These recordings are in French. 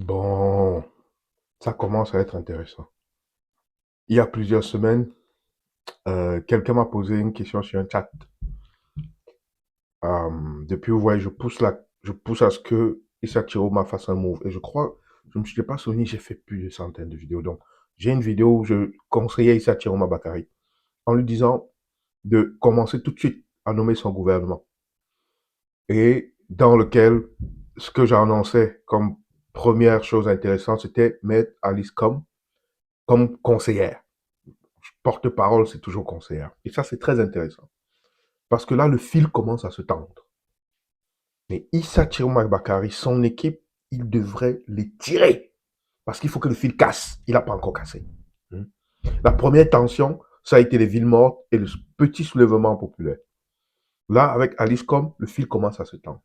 Bon, ça commence à être intéressant. Il y a plusieurs semaines, quelqu'un m'a posé une question sur un chat. Depuis, vous voyez, je pousse à ce que Issa Chiroma fasse un move. Et je crois, je ne me suis pas souvenu, j'ai fait plus de centaines de vidéos. Donc, j'ai une vidéo où je conseillais Issa Chiroma Bakari en lui disant de commencer tout de suite à nommer son gouvernement. Et dans lequel, ce que j'annonçais comme première chose intéressante, c'était mettre Alice comme conseillère. Porte-parole, c'est toujours conseillère. Et ça, c'est très intéressant. Parce que là, le fil commence à se tendre. Mais Issa Chiroma Bakari, son équipe, il devrait les tirer. Parce qu'il faut que le fil casse. Il n'a pas encore cassé. La première tension, ça a été les villes mortes et le petit soulèvement populaire. Là, avec Alice Com, le fil commence à se tendre.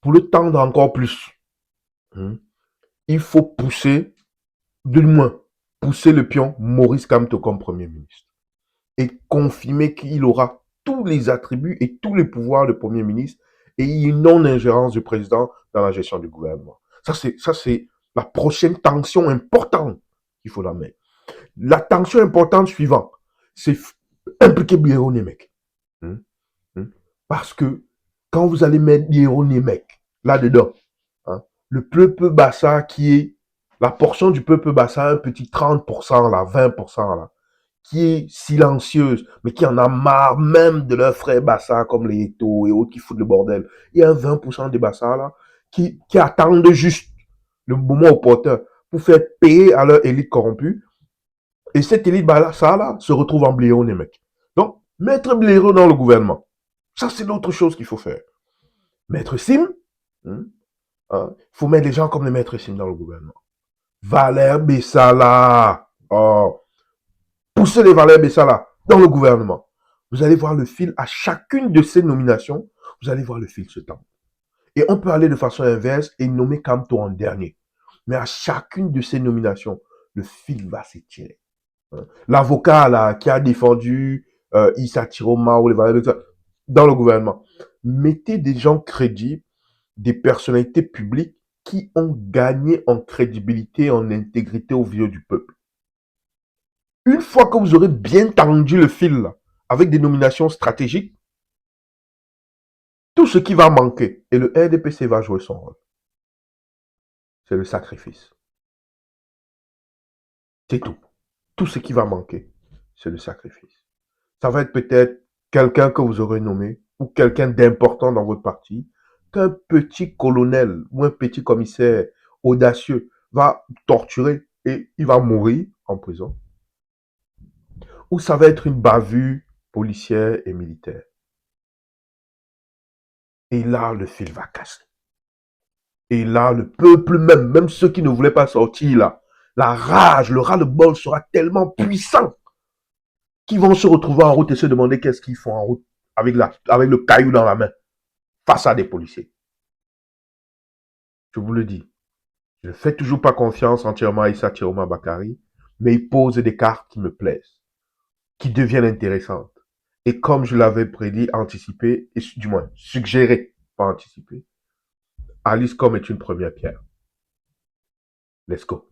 Pour le tendre encore plus, il faut pousser, du moins, pousser le pion Maurice Kamto comme Premier ministre. Et confirmer qu'il aura tous les attributs et tous les pouvoirs de Premier ministre et une non-ingérence du président dans la gestion du gouvernement. Ça, c'est la prochaine tension importante qu'il faut la mettre. La tension importante suivante, c'est impliquer Biero Nemec. Hum, hum. Parce que quand vous allez mettre Biero Nemec là-dedans, hein, le peuple Bassa qui est la portion du peuple Bassa, un petit 30%, là, 20%, là, qui est silencieuse, mais qui en a marre même de leurs frères Bassa, comme les Eto et autres qui foutent le bordel. Il y a un 20% des Bassa, là, qui attendent juste le moment opportun pour faire payer à leur élite corrompue. Et cette élite Bassa, là, se retrouve en blaireau, les mecs. Donc, mettre blaireau dans le gouvernement, ça, c'est l'autre chose qu'il faut faire. Maître Sim, il faut mettre les gens comme le maître Sim dans le gouvernement. Valère Bessala, oh, pousser les Valère Bessala dans le gouvernement. Vous allez voir le fil à chacune de ces nominations, vous allez voir le fil se tendre. Et on peut aller de façon inverse et nommer Kamto en dernier. Mais à chacune de ces nominations, le fil va s'étirer. L'avocat là qui a défendu Issa Chiroma ou les Valère Bessala dans le gouvernement. Mettez des gens crédibles, des personnalités publiques qui ont gagné en crédibilité, en intégrité au milieu du peuple. Une fois que vous aurez bien tendu le fil là, avec des nominations stratégiques, tout ce qui va manquer, et le RDPC va jouer son rôle, c'est le sacrifice. C'est tout. Tout ce qui va manquer, c'est le sacrifice. Ça va être peut-être quelqu'un que vous aurez nommé, ou quelqu'un d'important dans votre parti, qu'un petit colonel ou un petit commissaire audacieux va torturer et il va mourir en prison. Ou ça va être une bavure policière et militaire. Et là, le fil va casser. Et là, le peuple même ceux qui ne voulaient pas sortir là, la rage, le ras-le-bol sera tellement puissant qu'ils vont se retrouver en route et se demander qu'est-ce qu'ils font en route avec le caillou dans la main face à des policiers. Je vous le dis, je ne fais toujours pas confiance entièrement à Issa Chiroma Bakari, mais il pose des cartes qui me plaisent, qui deviennent intéressantes. Et comme je l'avais prédit, anticipé, et du moins suggéré, pas anticipé, Alice Com est une première pierre. Let's go.